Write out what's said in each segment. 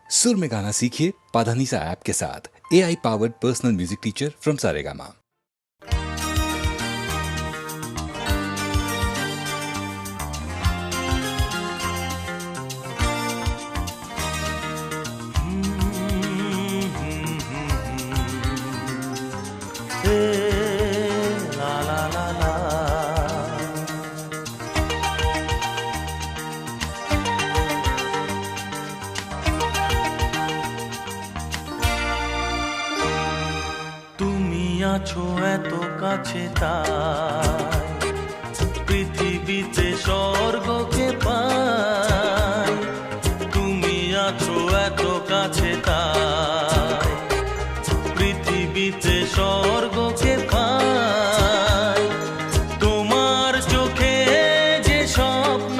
सुर में गाना सीखिए पाधानीसा ऐप के साथ। AI powered personal music teacher from Saregama. আছো এত কাছে তাই পৃথিবীতে স্বর্গকে পাই। তুমি আছো এত কাছে তাই পৃথিবীতে স্বর্গকে পাই। তোমার চোখে যে স্বপ্ন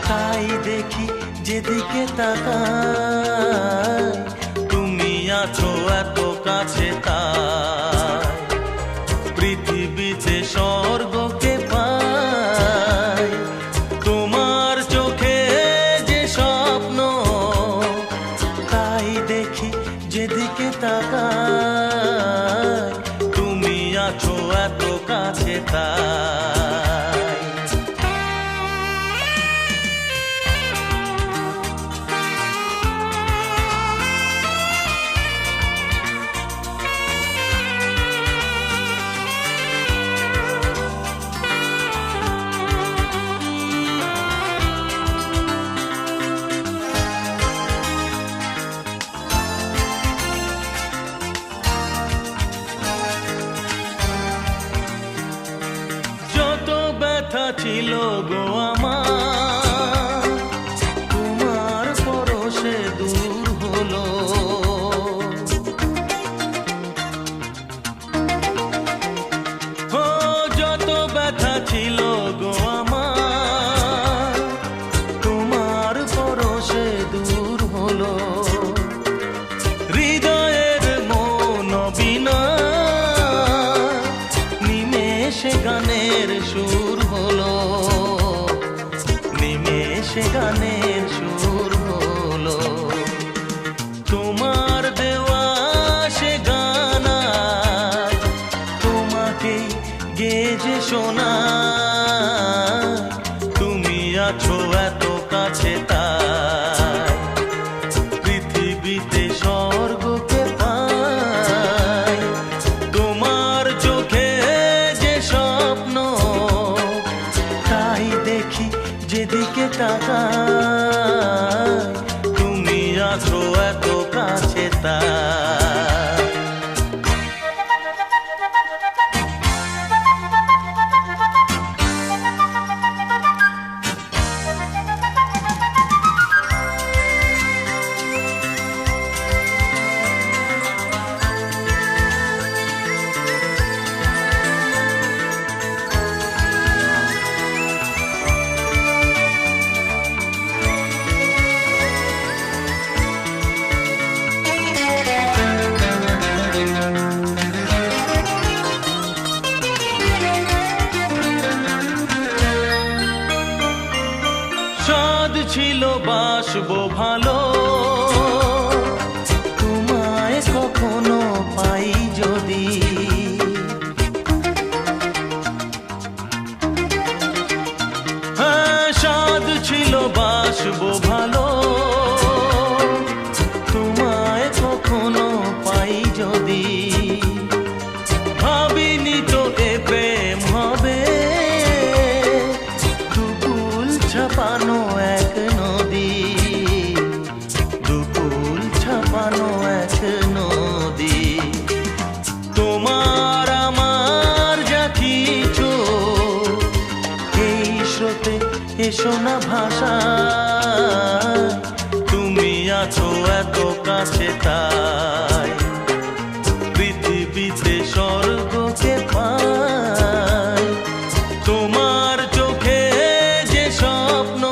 তাই দেখি যেদিকে তাকাই। তুমি আছো এত কাছে তাই পৃথিবীতে স্বর্গকে পাই। তোমার চোখে যে স্বপ্ন তাই দেখি যেদিকে তাকাই। তুমি আছো এত কাছে তাই। ছিল গো আমার তোমার পরশে দূর হলো। যত ব্যথা ছিল গো আমার তোমার পরশে দূর হলো। হৃদয়ের মন বিনা নিমেষে গানের সুর হলো। নিমেষে গানের সুর হলো। তোমার দেওয়া সে গানা তোমাকে গেজে শোনা। তুমি আছো এত কাছে তাই পৃথিবীতে স্বর্গকে পাই। তোমার চোখে যে স্বপ্ন তাই দেখি যেদিকে তাকাই। তুমি আছো এত কাছে তাই। ছিল বাসবো ভালো তোমায় কখনো পাই যদি। সাধ ছিল বাসবো ভালো তোমায় কখনো পাই যদি। ভাবিনি তো এ প্রেম হবে দুকুল ছাপানো এক নদী। দুকুল ছাপানো এক নদী। তোমার আমার যা কিছু এই স্রোতে এসো না ভাষা। তুমি আছো এত কাছে তাই পৃথিবীতে স্বর্গকে পাই। তোমার চোখে যে স্বপ্ন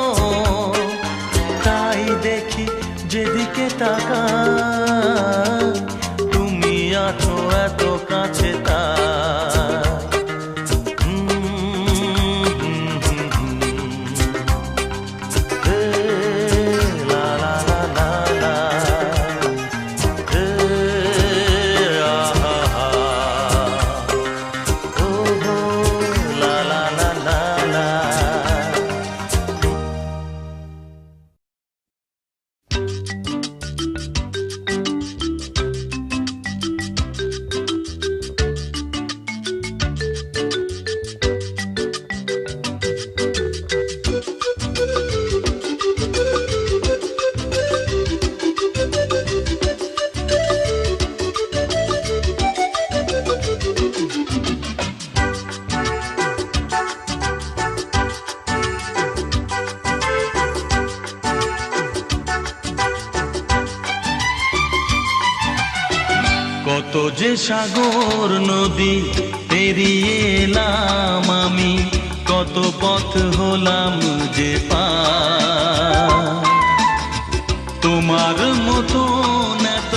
তাই দেখি যেদিকে তাকাই। তুমি আছো এত কাছে তাই। লা লা লা লা। কত যে সাগর নদী পেরিয়ে এলাম আমি, কত পথ হলাম যে পার। তোমার মতো এত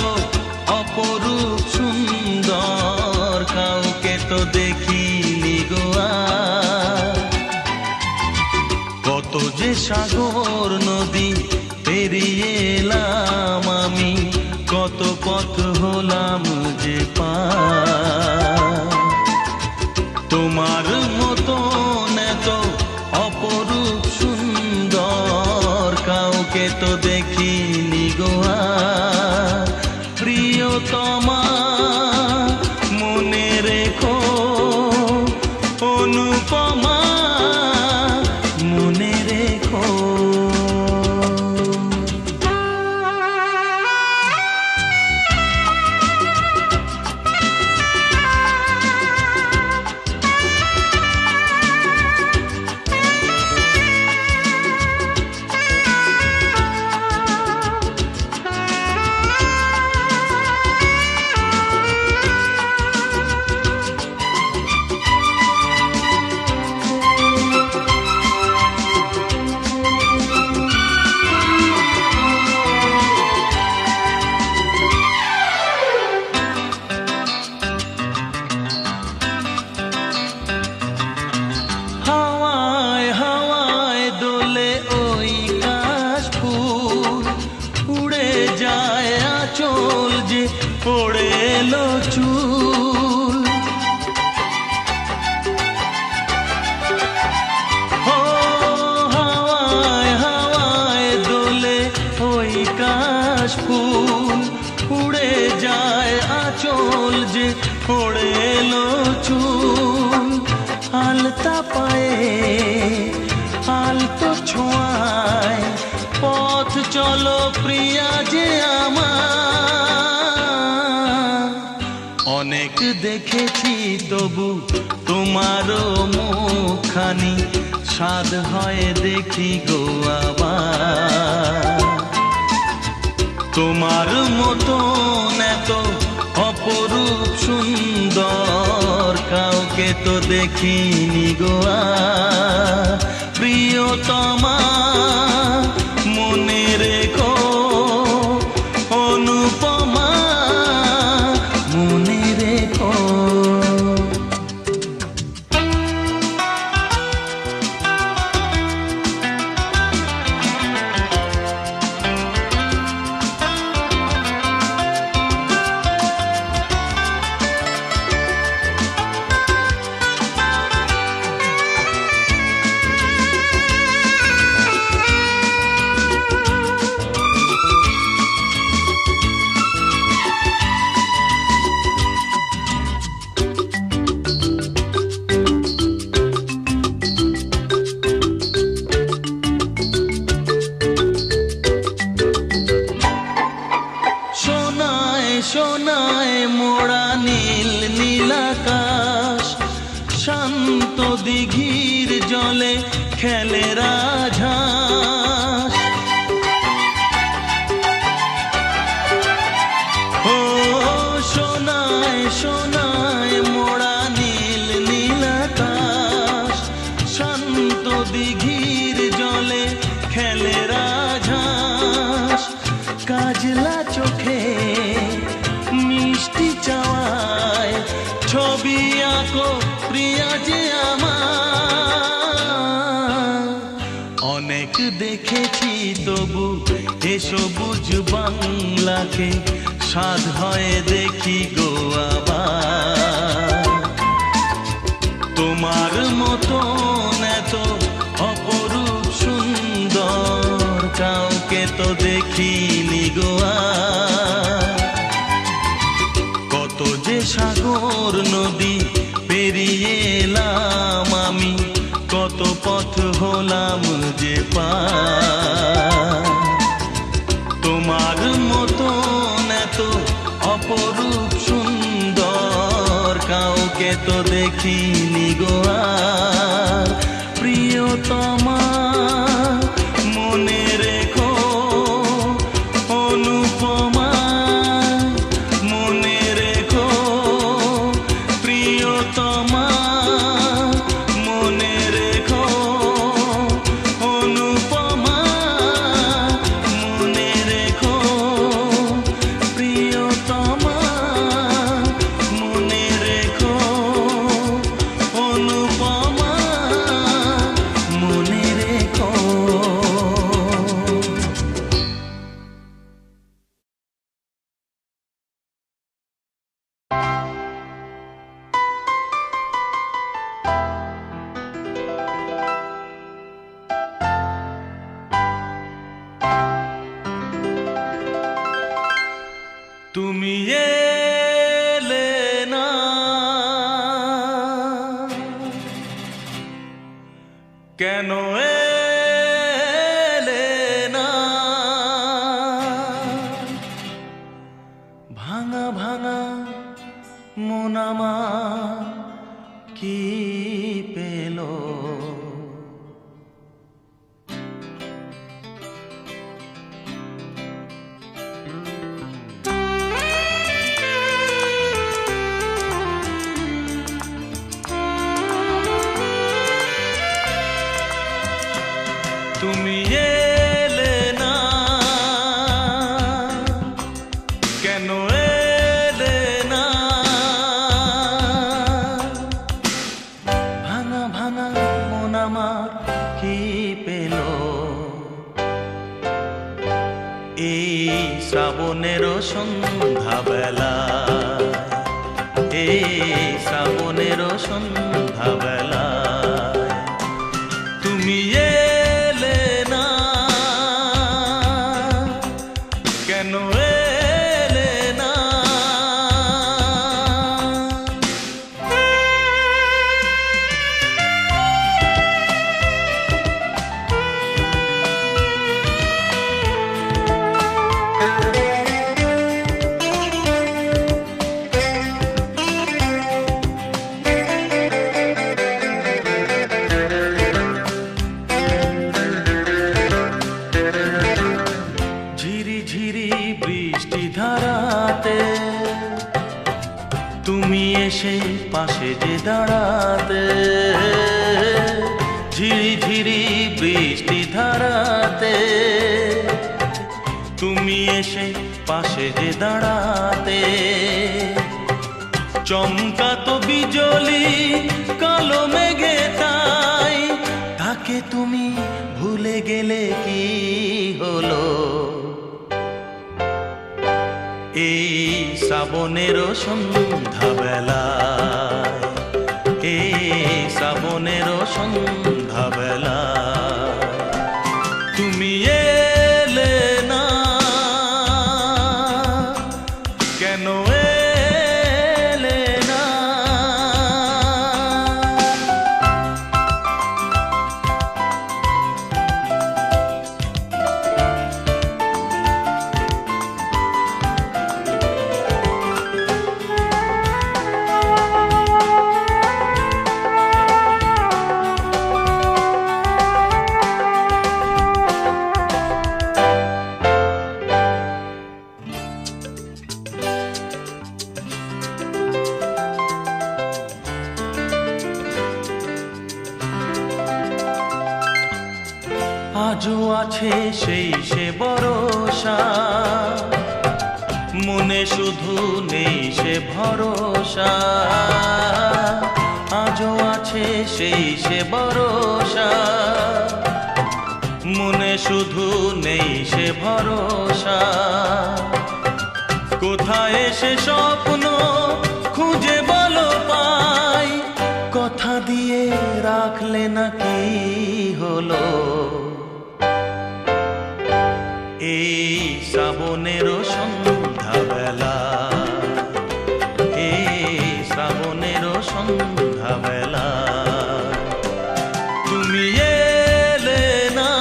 অপরূপ সুন্দর কাউকে তো দেখিনি গো আর। কত যে সাগর নদী পেরিয়ে এলাম আমি, কত পথ হলাম যে পার। তোমার মতো এত অপরূপ সুন্দর কাউকে তো দেখিনি গো আর। প্রিয়তমা মনে রেখো, অনুপমা মনে রেখো। হাওয়ায় হাওয়ায় দোলে ওই কাশফুল, উড়ে যায় আঁচল যে পড়ে এলো চুল। ও হাওয়ায় হাওয়ায় দোলে ওই কাশফুল, উড়ে যায় আঁচল যে পড়ে এলো চুল। আলতা পায়ে আলতো ছোঁয়ায় পথ চলো প্রিয়া যে আমার। অনেক দেখেছি তবু তোমারও মুখখানি, স্বাদ হয় দেখি গো আবার। তোমার মতো এত অপরূপ সুন্দর কাউকে তো দেখিনি গো আর। প্রিয়তমা মনে রেখো, অনুপমা মনে রেখো। সোনায় মোড়া নীল নীলাকাশ, শান্ত দিঘির জলে খেলে রাজহাঁস। ও সোনায় সোনায় মোড়া নীল নীলাকাশ, শান্ত দিঘির জলে খেলে রাজহাঁস। কাজলা চোখে মিষ্টি চাওয়ায় ছবি আঁকো প্রিয়া যে আমার। অনেক দেখেছি তবু এ সবুজ বাংলাকে, স্বাদ হয় দেখি গো আবার। তোমার মতো এত অপরূপ সুন্দর কাউকে তো দেখিনি গো আর। কত যে সাগর নদী পেরিয়ে এলাম আমি, কত পথ হলাম যে পার। তোমার মতো এত অপরূপ সুন্দর কাউকে তো দেখিনি গো আর। প্রিয়তমা মনে রেখো, অনুপমা মনে রেখো। আমার কি পেল? তুমি এলে না, কেন এলে না? ভাঙা ভাঙা মন আমার কি পেল? এই শ্রাবণের সন্ধ্যাবেলা, এই শ্রাবণের সন্ধ্যাবেলা তুমি এলে না, কেন এলে না? ঝিরি ঝিরি বৃষ্টি ধারাতে তুমি এসে পাশে যে দাঁড়াতে, ঝিরি ঝিরি বৃষ্টি ধারাতে তুমি এসে পাশে যে দাঁড়াতে, চমকাতো বিজলি কালো মেঘে তাই, তাকে তুমি ভুলে গেলে কি হলো? এই শ্রাবণের সন্ধ্যাবেলায়, এই শ্রাবণের সন্ধ্যাবেলায় তুমি এলে না, কেন এলে না? আজও আছে সেই সে ভরসা, মনে শুধু নেই সে ভরসা। আজও আছে সেই সে ভরসা, মনে শুধু নেই সে ভরসা। কোথায় সে স্বপ্ন খুঁজে বলো পাই, কথা দিয়ে রাখলে না কি হলো? এই শ্রাবণের সন্ধ্যাবেলা, এই শ্রাবণের সন্ধ্যাবেলা তুমি এলে না,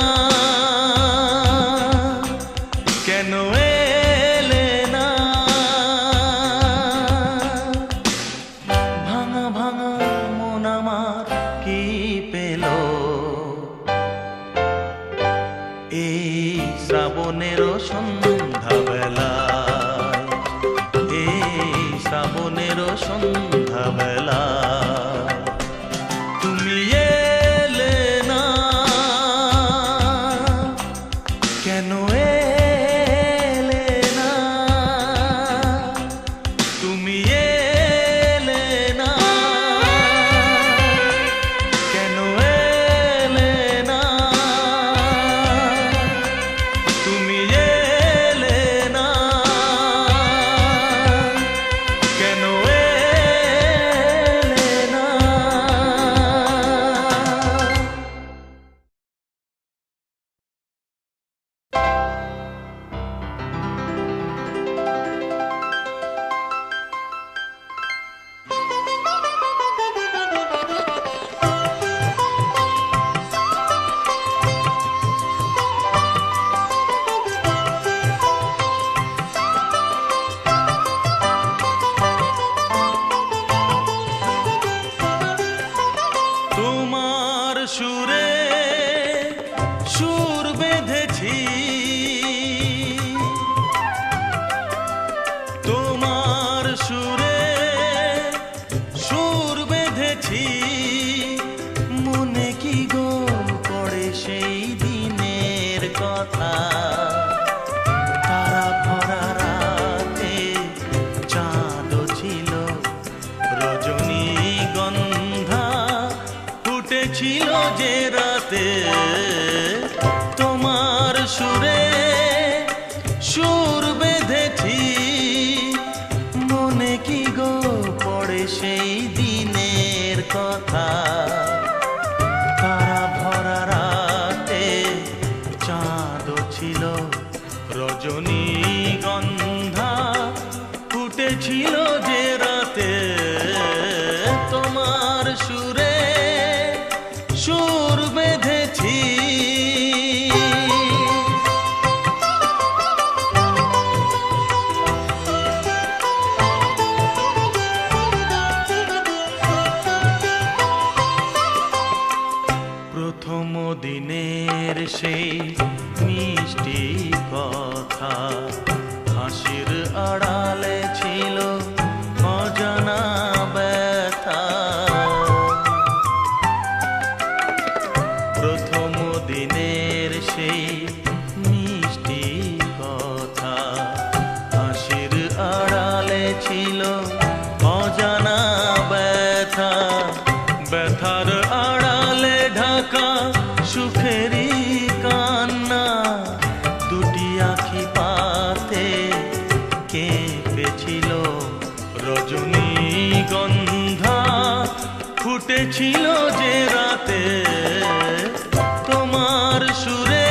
কেন এলে না? ভাঙা ভাঙা মন আমার কি পেল? এই শ্রাবণের সন্ধ্যাবেলায়, এই শ্রাবণের সন্ধ্যাবেলায় তুমি এলে না, কেন এলে রাতে তোমার সুরে সুর বেঁধেছি মনে কি গো পড়ে সেই দিনের কথা তারা ভরা রাতে চাঁদ ছিল রজনীগন্ধা ফুটেছিল যে রাতে তোমার সুরে সুর বেঁধেছি প্রথম দিনের সেই মিষ্টি কথা হাসির আড়ালে ছিল অজানা ব্যথা প্রথম দিনের সেই মিষ্টি কথা হাসির আড়ালে ছিল অজানা ব্যথা ব্যথার আড়ালে ঢাকা সুখেরই কান্না দুটি আঁখি পাতে কেঁপেছিল রজনীগন্ধা ফুটেছিল যে রাতে তোমার সুরে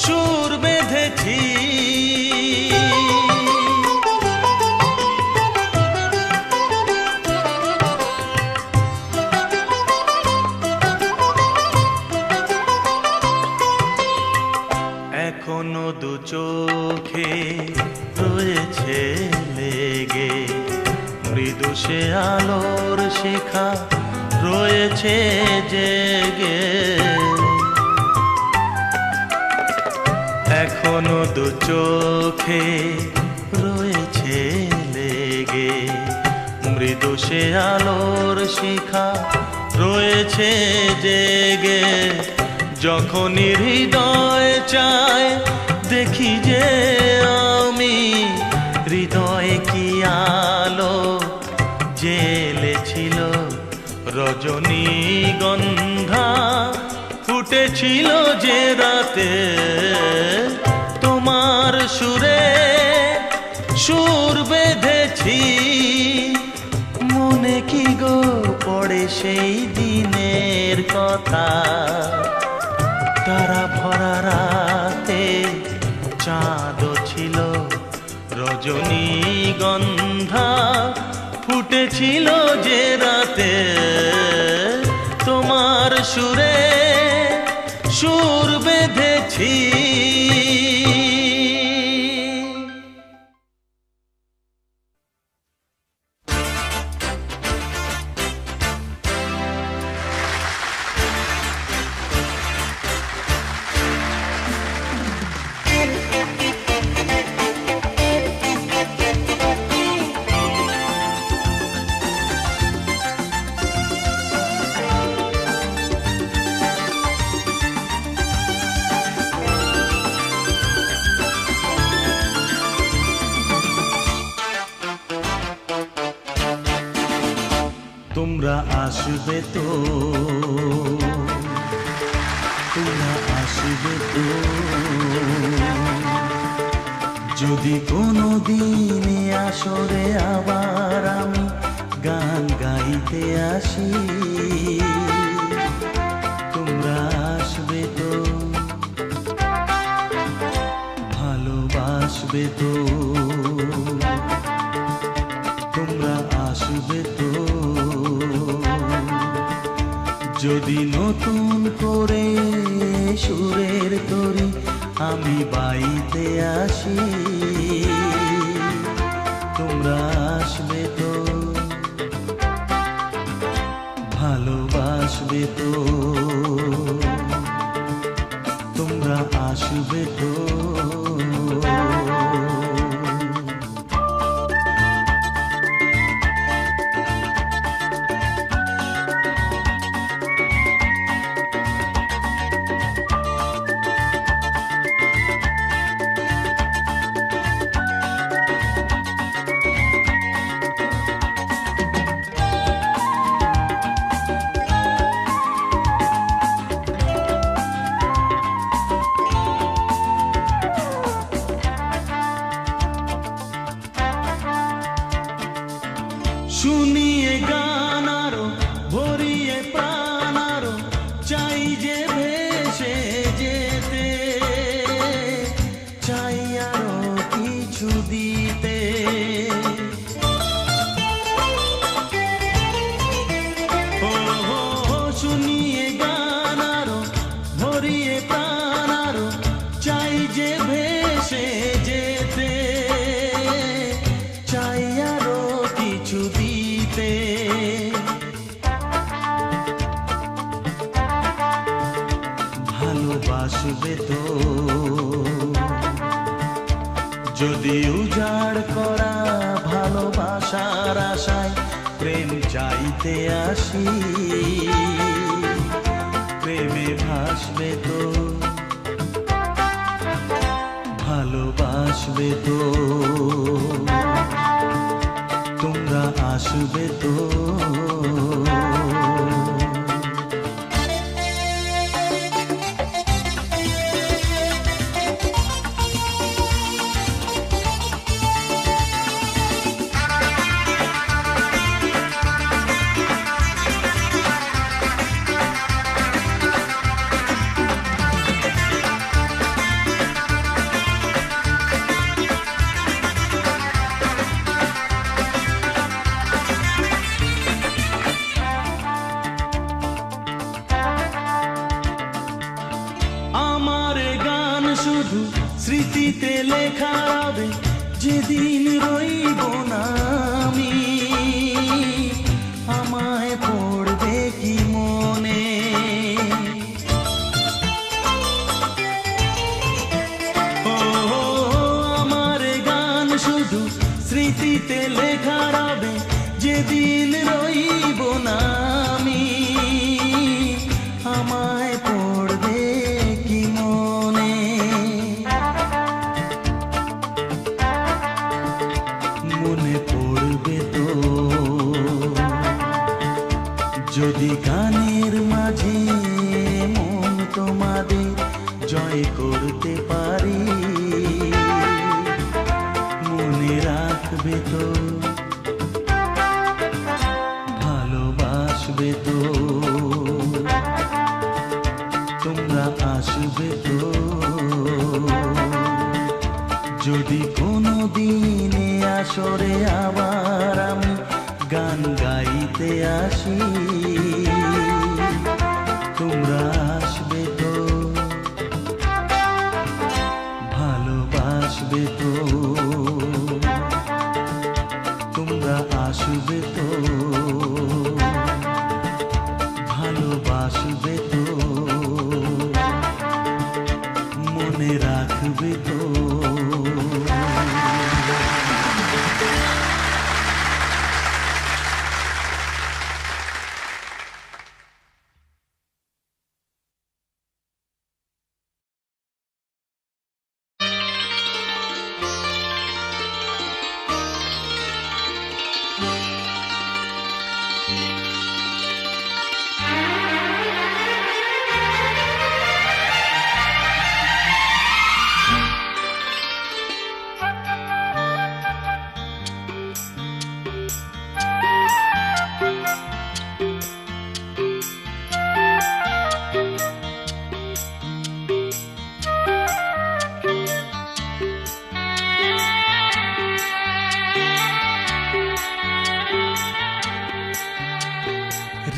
সুর বেঁধেছি এখনো দু চোখে রয়েছে লেগে মৃদু সে আলোর শিখা রয়েছে জেগে এখনো দু চোখে রয়েছে লেগে মৃদু সে আলোর শিখা রয়েছে জেগে যখনই হৃদয় চায় দেখি যে আমি হৃদয়ে কি আলো জ্বেলেছিল রজনীগন্ধা ফুটেছিল যে রাতে তোমার সুরে সুর বেঁধেছি মনে কি গো পড়ে সেই দিনের কথা তারা ভরা রাতে চাঁদ ছিল রজনীগন্ধা ফুটেছিল যে রাতে তোমার সুরে সুর বেঁধেছি তোমরা আসবে তো তোমরা আসবে তো যদি কোনো দিনে আসরে আবার আমি গান গাইতে আসি তোমরা আসবে তো ভালোবাসবে তো তোমরা আসবে তো যদি নতুন করে সুরের তরি আমি বাইতে আসি তোমরা আসবে তো ভালোবাসবে তো তোমরা আসবে তো শুনিয়ে গান আরো ভরিয়ে প্রাণ আরো চাই যে ভেসে যেতে, চাই আরো কিছু দিতে। ও শুনিয়ে গান আরো ভরিয়ে প্রাণ আরো চাই যে ভেসে যেতে, চাই আরো কিছু দিতে। ভালোবাসবে তো যদি উজাড় করা ভালোবাসার আশায় প্রেম চাইতে আসি, প্রেমে ভাসবে তো ভালোবাসবে তো তোমরা আসবে তো। আমার গান শুধু স্মৃতিতে লেখা হবে, যেদিন রইব না আমি, আমায় পড়বে কি মনে। ও আমার গান শুধু স্মৃতিতে লেখা হবে, যেদিন রইব না আমি, আমায় পড়বে কি মনে। মনে পড়বে তো যদি গানের মাঝে মন তোমাদের জয় করতে পারি। মনে রাখবে তো ভালোবাসবে তো তোমরা আসবে তো। যদি কোনো দিনে আসরে আবার আমি গান গাইতে আসি, তোমরা আসবে তো ভালোবাসবে তো তোমরা আসবে তো ভালোবাসবে তো মনে রাখবে তো।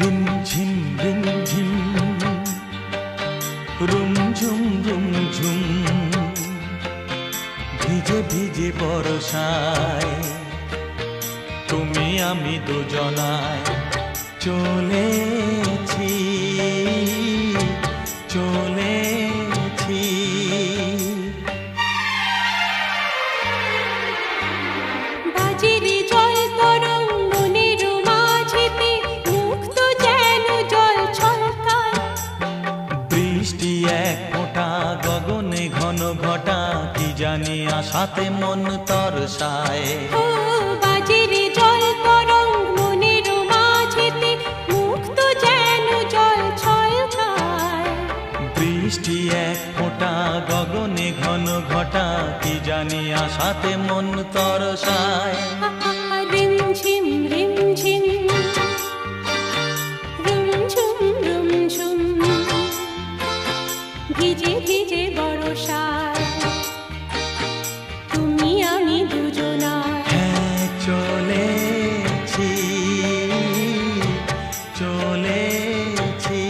রিমঝিম রিমঝিম রুমঝুম রুমঝুম ভিজে ভিজে বর্ষায় তুমি আমি দুজনায় চলেছি চলেছি। বাজিরে জল তরঙ্গ মনের মাঝেতে মুক্ত যেন জল ছলকায়। বৃষ্টি এক ফোঁটা গগনে ঘন ঘটা কি জানি আশাতে মন তরসায়। ও বাজিরে জল তরঙ্গ মনের মাঝেতে মুক্ত যেন জল ছলকায়। বৃষ্টি এক ফোঁটা গগনে ঘন ঘটা কি জানি আশাতে মন তরসায়। রিম ঝিম ঝিম রুমঝুম রুমঝুম ভিজে ভিজে বর্ষায় তুমি আমি দুজনায় হ্যাঁ চলেছি চলেছি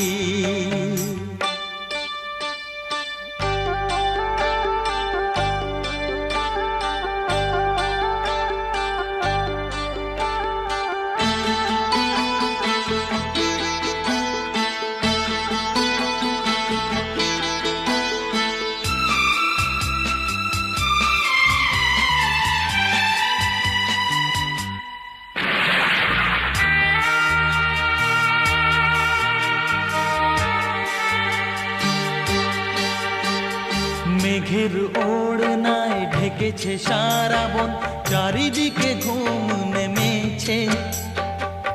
মেঘের ওড়নায় ঢেকেছে সারা বন চারিদিকে ঘুম নেমেছে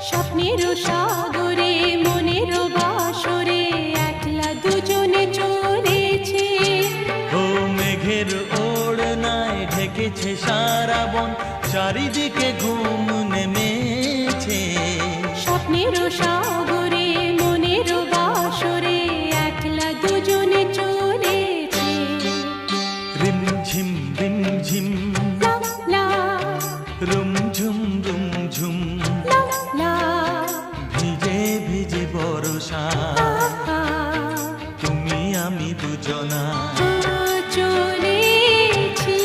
স্বপ্নের সাগরে মনের বাসরে একলা দুজনে চলেছে ও মেঘের ওড়নায় ঢেকেছে সারা বন চারিদিকে ঘুম নেমেছে স্বপ্নের সাগরে মনের বাসরে একলা দুজনে চলেছে রিমঝিম রিমঝিম লা লা রুমঝুম রুমঝুম লা লা ভিজে ভিজে বর্ষা তুমি আমি দুজনা চলেছি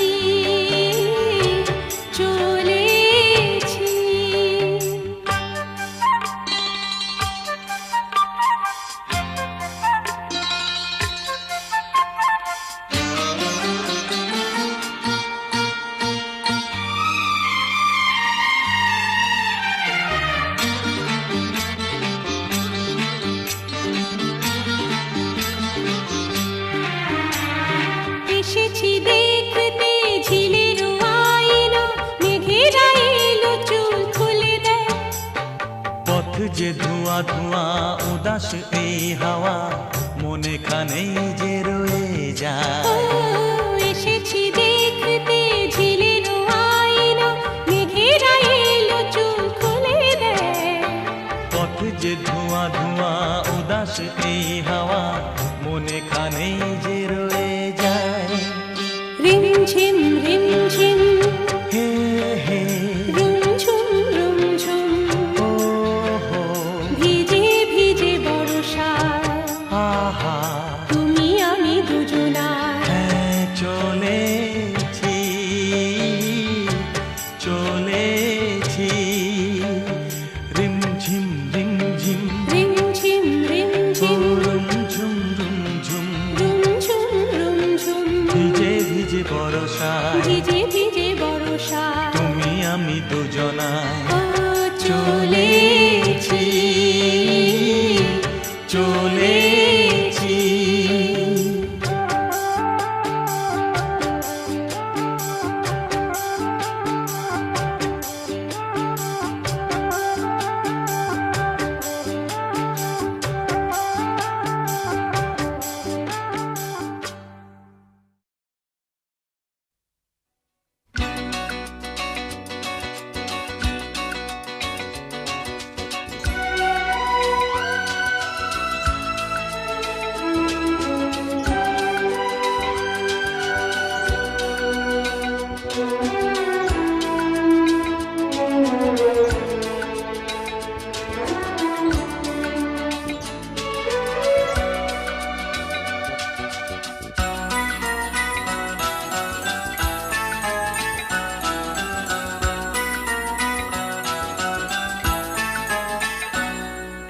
চলেছি এসেছি দেখতে ঝিলের আয়না মেঘেরা এলো চুল খুলে দেয় পথ যে ধোঁয়া ধোঁয়া উদাস এই হাওয়া মনে খানেই যে রয়ে ও, যায় এসেছি দেখতে ঝিলের আয়না মেঘেরা এলো চুল খুলে দেয় পথ যে ধোঁয়া ধোঁয়া উদাস এই হাওয়া মনে খানেই যে রয়ে যায় রিমঝিম রিমঝিম হে হে রুমঝুম রুমঝুম ও হো ভিজে ভিজে বর্ষায় আহা তুমি আমি দুজনায় হ্যাঁ চলেছি চলেছি রিমঝিম রিমঝিম রিমঝিম রিমঝিম রুমঝুম রুমঝুম রুমঝুম রুমঝুম ভিজে ভিজে বর্ষায় ভিজে ভিজে বর্ষায় তুমি আমি দুজনায় ও চলেছি চলেছি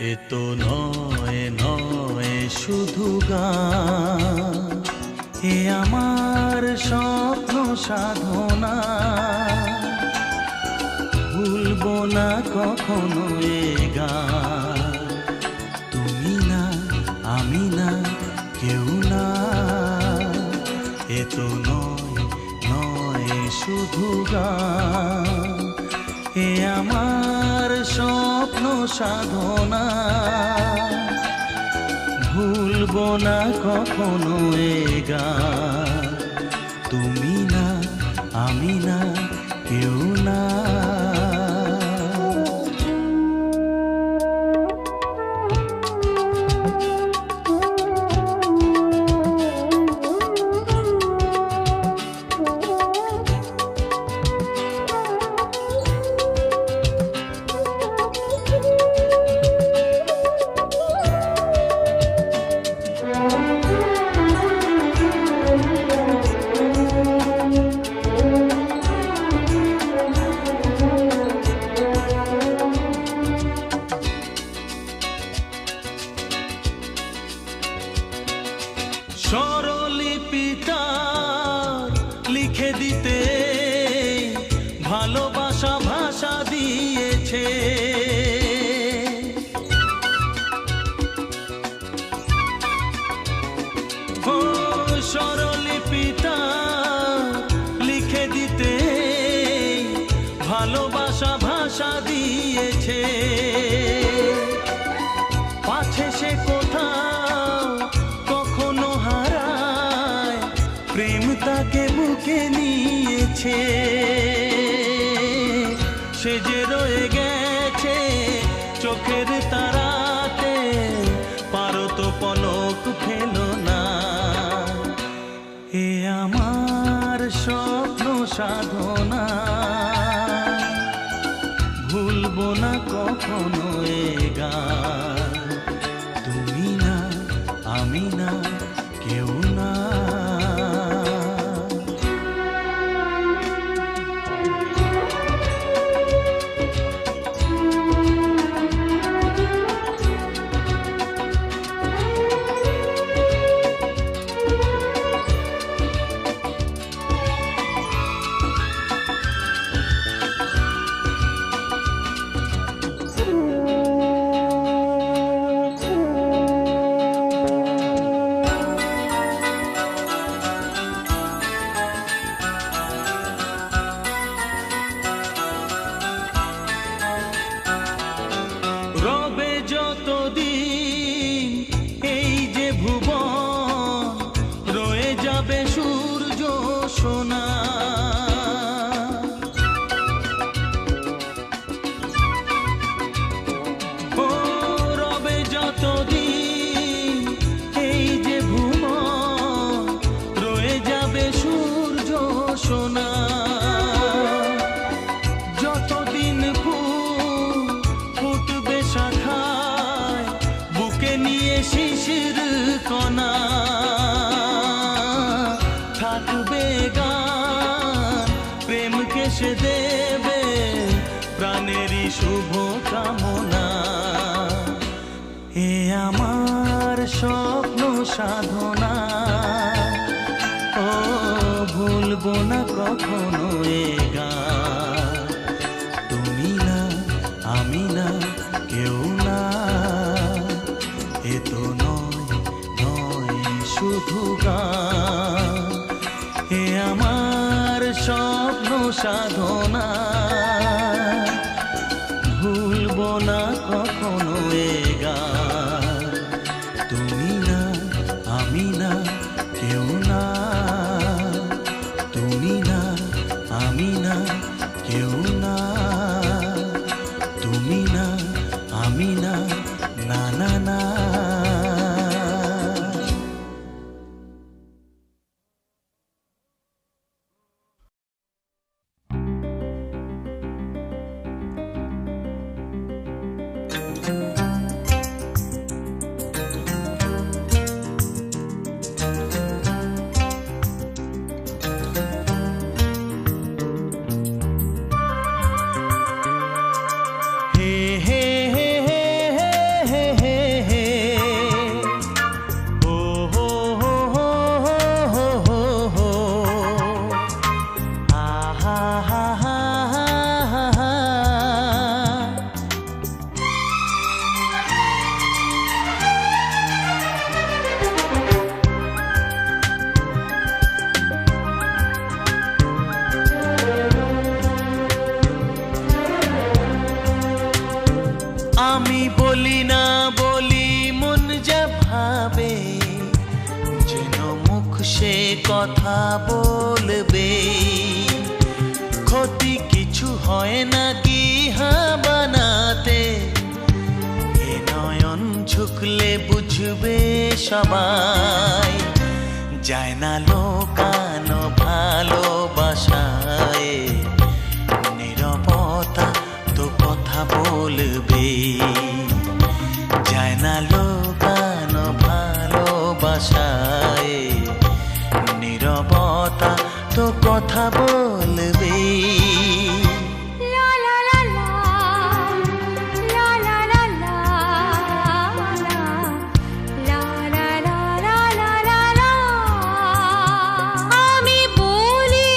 এ তো নয় নয় শুধু গান এ আমার স্বপ্ন সাধনা ভুলবো না কখনো এ গান তুমি না আমি না কেউ না এ তো নয় নয় শুধু গান এ আমার স্বপ্ন সাধনা ভুলবো না কখনো এ গান তুমি না আমি না কেউ না লিখে দিতে ভালোবাসা ভাষা দিয়েছে। ও স্বরলিপিটা লিখে দিতে ভালোবাসা ভাষা দিয়েছে। পাছে সে কোথাও কখনো হারায়, প্রেম তাকে বুকে নিয়েছে। সে যে রয়ে গেছে চোখের তারাতে, পারো তো পলক ফেলো না। এ আমার স্বপ্ন সাধনা, ভুলবো না কখনো এ গান। তুমি না, আমি না, কেউ না। রবে যতদিন এই যে ভুবন, রয়ে যাবে সূর্য সোনা। ও রবে যতদিন এই যে ভুবন, রয়ে যাবে সূর্য সোনা। যতদিন ফুল ফুটবে শাখায়, বুকে নিয়ে শিশির কণা, থাকবে গান প্রেমকে সে দেবে প্রাণেরই শুভ কামনা। এ আমার স্বপ্ন সাধনা, ও ভুলবো না কখনো এ গান। তুমি না, আমি না, কেউ না। এ তো নয় নয় শুধু গান। এ আমার স্বপ্ন সাধনা, ভুলবো না কখনো এ গান। তুমি না, আমি না, কেউ না। তুমি না, আমি না, কেউ না। তুমি না, আমি না, না না না। আমি বলি না বলি মন যা ভাবে, যেন মুখ সে কথা বলবে। ক্ষতি কিছু হয় না কি বানাতে, এ নয়ন ঝুঁকলে বুঝবে সবাই। যায় না লোকানো ভালোবাসায়, নীরবতা তো কথা বলবে। যায় না লোকানো ভালোবাসায়, নীরবতা তো কথা বলবে। আমি বলি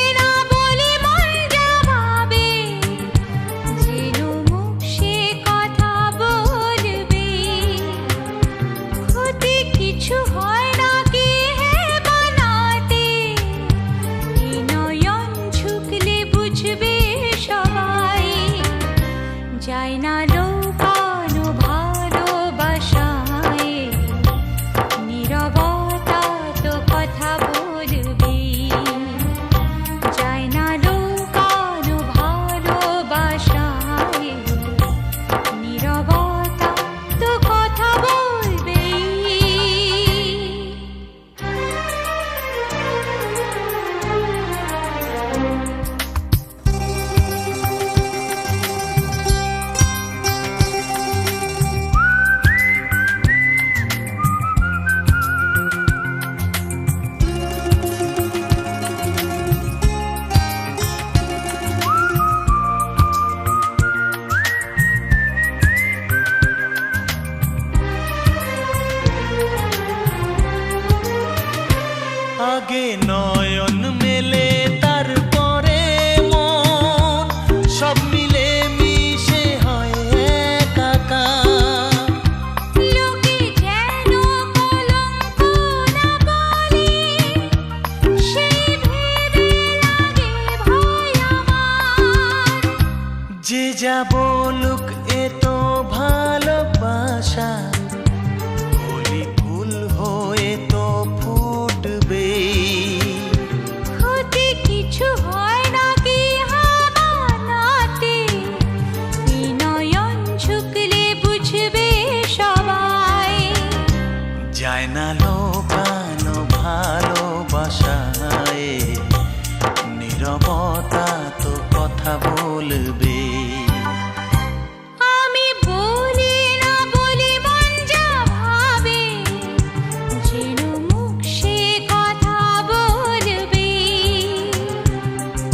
যা বলুক এ তো ভালোবাসা, কলি ফুল হয়ে তো ফুটবে। ক্ষতি কিছু হয় না কি হামানাতে, এই নয়ন ঝুঁকলে বুঝবে সবাই। যায় না লোকানো ভালোবাসায়, নীরবতা তো কথা বলবে। আমি বলি না বলি মন যা ভাবে, যেন মুখ সে কথা বলবে।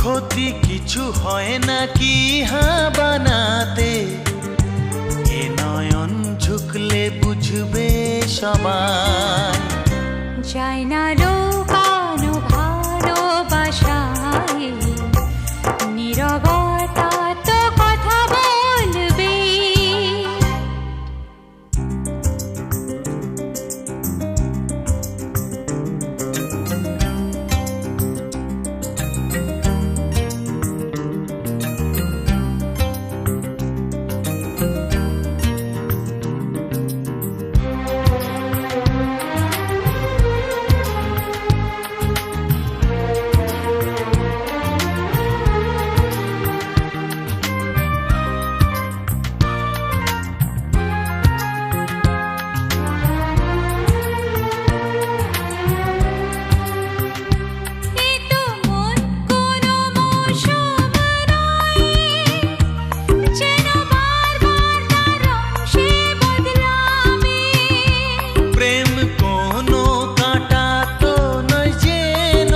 ক্ষতি কিছু হয় না কি হ্যাঁ বানাতে, এ নয়ন ঝুঁকলে বুঝবে সবাই। যায় না লোকানো ভালোবাসায়, নীরবতা তো কথা বলবে। এ তো মন কোনো মৌসুম নয়, যেন বারবার তার রং সে বদলাবে। প্রেম কোনো কাঁটা তো নয় যেন,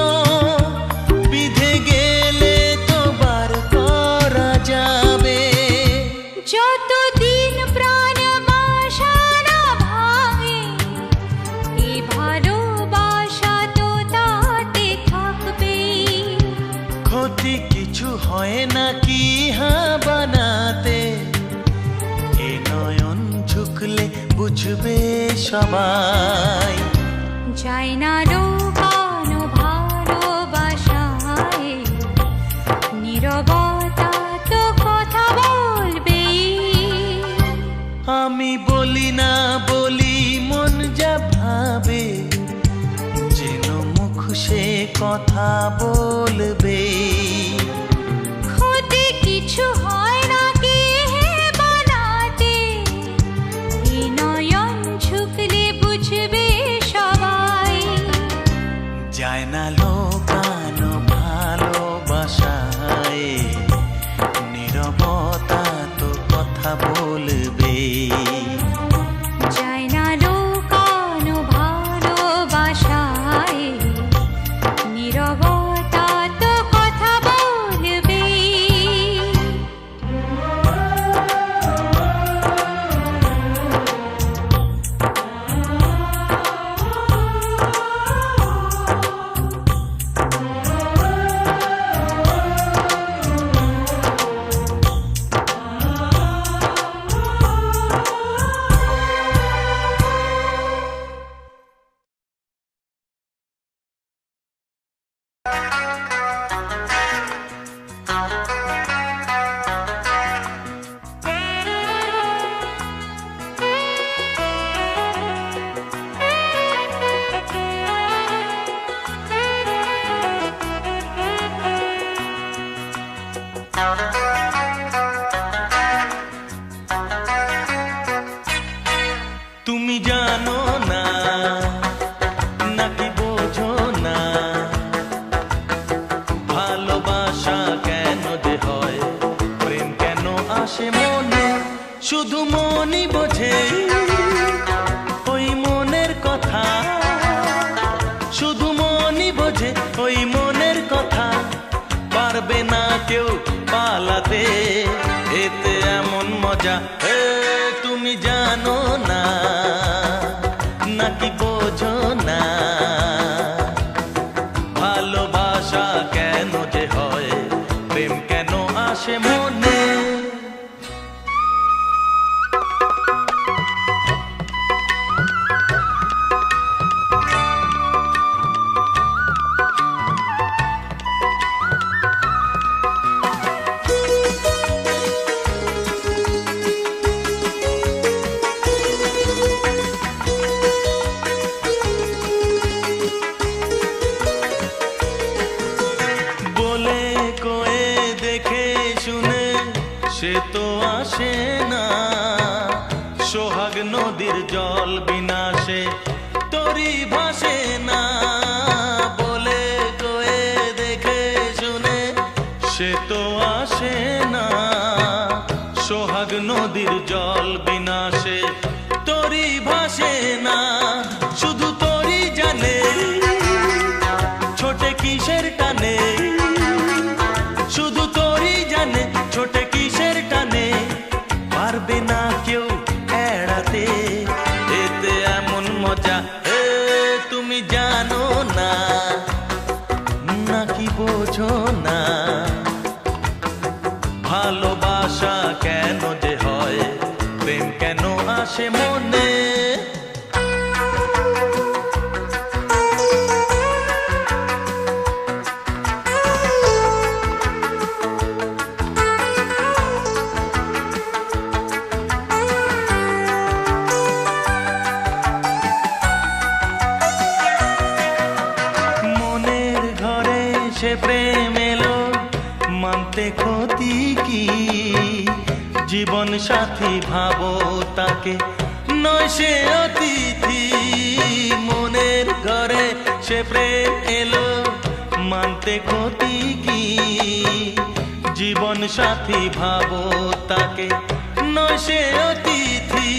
বিধে গেলে তো বার করা যাবে। যতদিন প্রাণ বাসনা ভাঙে, এ ভালোবাসা তো তাতে থাকবে। ক্ষতি কিছু হয় না কি হ্যাঁ বানাতে, এ নয়ন ঝুঁকলে বুঝবে সবাই। যায় না লোকানো ভালোবাসায়, নীরবতা তো কথা বলবে। আমি বলি না বলি মন যা ভাবে, যেন মুখ সে কথা বলবে। ক্ষতি কিছু হয় না কি হে বানাতে, এই নয়ন ঝুঁকলে বুঝবে সবাই। যায় না লোকানো ভালোবাসায়, নীরবতা তো কথা বলবে। যায় না লোকানো ভালোবাসায়, নীরবতা তো কথা বলবে। তুমি জানো না নাকি বোঝো না, ভালোবাসা কেন যে হয়, প্রেম কেন আসে মনে, শুধু মনই বোঝে ওই মনের কথা। শুধু মনই বোঝে ওই মনের কথা, পারবে না কেউ পালাতে, এতে এমন মজা। তুমি জানো না নাকি বোঝো না, ভালোবাসা কেন যে হয়, প্রেম কেন আসে মনে। সে তো আসে না। সোহাগ নদীর জল বিনাশে তরি ভাসে না। বলে কয়ে দেখে শুনে সে তো আসে না। সোহাগ নদীর জল বিনাশে তরি ভাসে না। শুধু তরি জানে ছোটে কিসের টানে। শুধু তরি জানে ছোটে কিসের টানে। পারবে না কেউ এড়াতে। এতে এমন মজা তুমি জানো না, নাকি বোঝো না। ভালোবাসা কেন যে হয়, প্রেম কেন আসে মনে। মনের ঘরে সে প্রেম এলো, মানতে ক্ষতি কি। জীবন সাথী ভাবো তাকে, নয় সে অতিথি। মনের ঘরে সে প্রেম এলো, মানতে ক্ষতি কি। জীবন সাথী ভাবো তাকে, নয় সে অতিথি।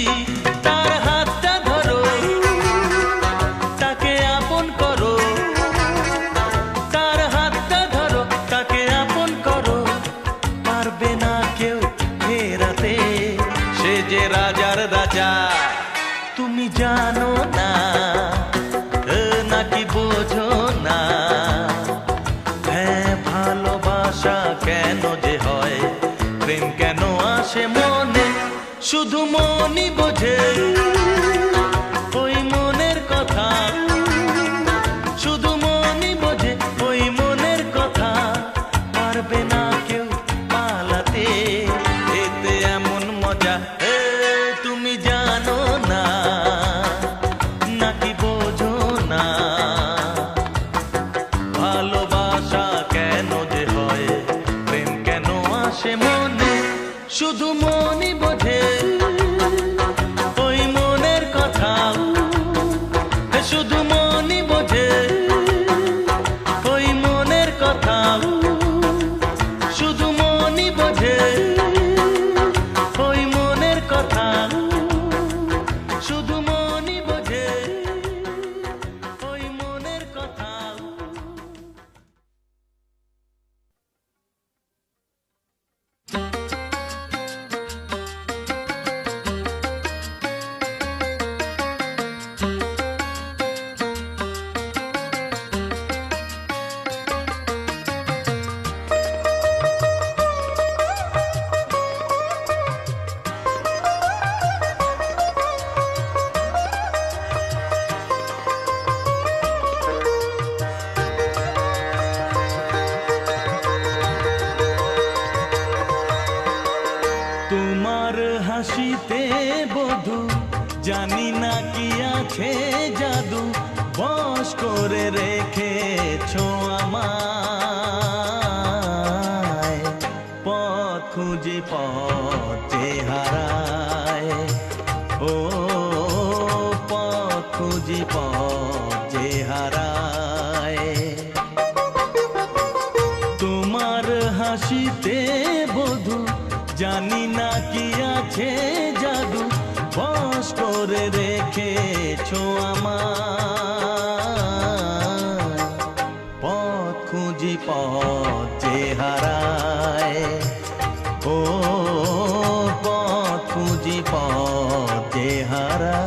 তার হাতটা ধরো, তাকে আপন করো। তার হাতটা ধরো, তাকে আপন করো। পারবে না কেউ ফেরাতে। সে যে রাজার রাজা তুমি জানো না, নাকি বোঝো না। হ্যাঁ, ভালোবাসা কেন যে হয়, প্রেম কেন আসে মনে। শুধু মনই বোঝে ওই মনের কথা। শুধু মনই বোঝে ওই মনের কথা। পারবে না কেউ পালাতে। এতে এমন মজা তুমি জানো না, নাকি বোঝো না। ভালোবাসা কেন যে হয়, প্রেম কেন আসে মনে। শুধু মনই বোঝে ওই মনের কথা। শুধু মনই বোঝে ওই মনের কথা। শুধু মনই বোঝে ওই মনের কথা। শুধু মনই বোঝে ওই মনের কথা। তোমার হাসিতে বধু, জানি না কি আছে জাদু। বশ করে রেখেছো আমায়। পথ খুঁজে পথে হারায়। ও পথ খুঁজে পথে হারায়। তোমার হাসিতে বধু, জানি না কি আছে জাদু। বশ করে রেখেছো আমায়। পথ খুঁজি পথে হারায়। ও পথ খুঁজি পথে হারায়।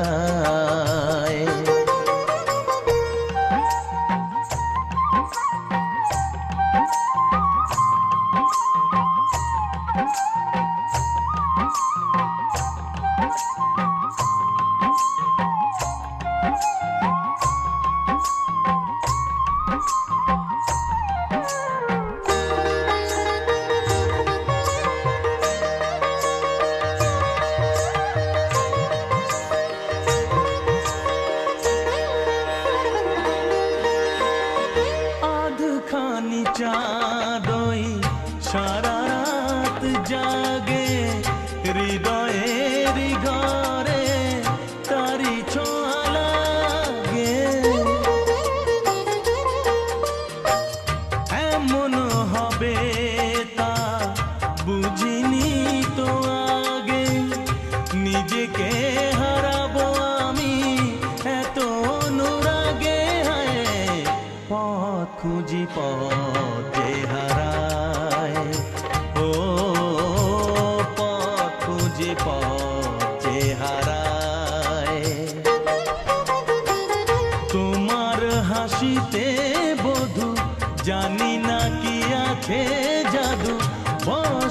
চাঁদই সারা রাত জাগে।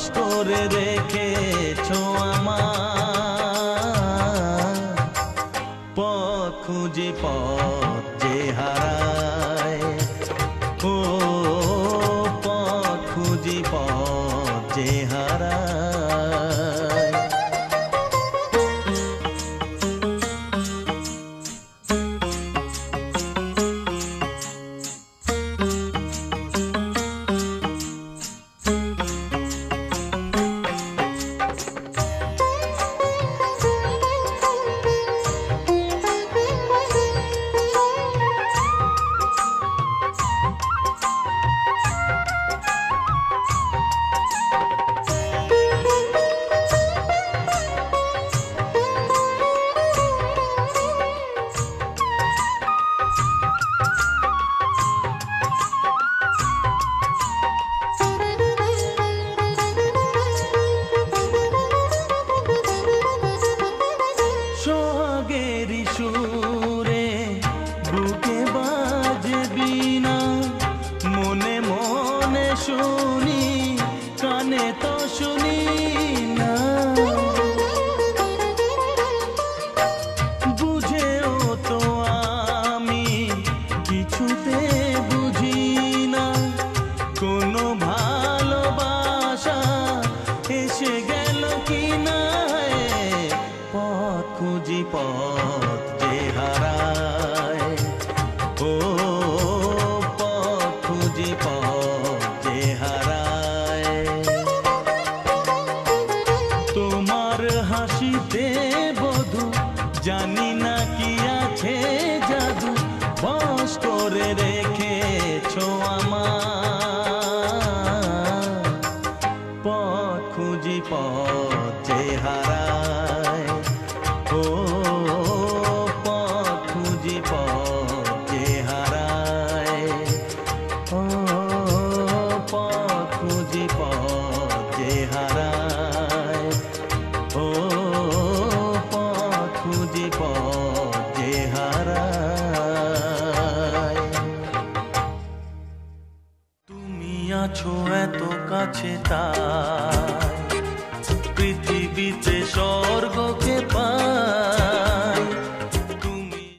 বশ করে রেখেছো আমার পথ খুঁজি পথ যে হারায় ও পথ খুঁজি পথ যে হারায় সোহাগেরি সুরে বুকে বাজবি না মনে মনে শুনি কানে তো শুনি না বুঝেও তো আমি কিছুতে বুঝি না কোনো ভালোবাসা এসে গেল কি না পথ খুঁজি পথ যে হারায় ও পথ খুঁজি পথ যে হারায় তোমার হাসিতে বধু জানি না কি আছে জাদু বশ করে রেখেছো আমার পথ খুঁজি পথ যে হারায় ও পথ খুঁজি পথ যে হারায় ও পথ খুঁজি পথ যে হারায় ও পথ খুঁজি পথ যে হারায় তুমি আছো এত কাছে তাই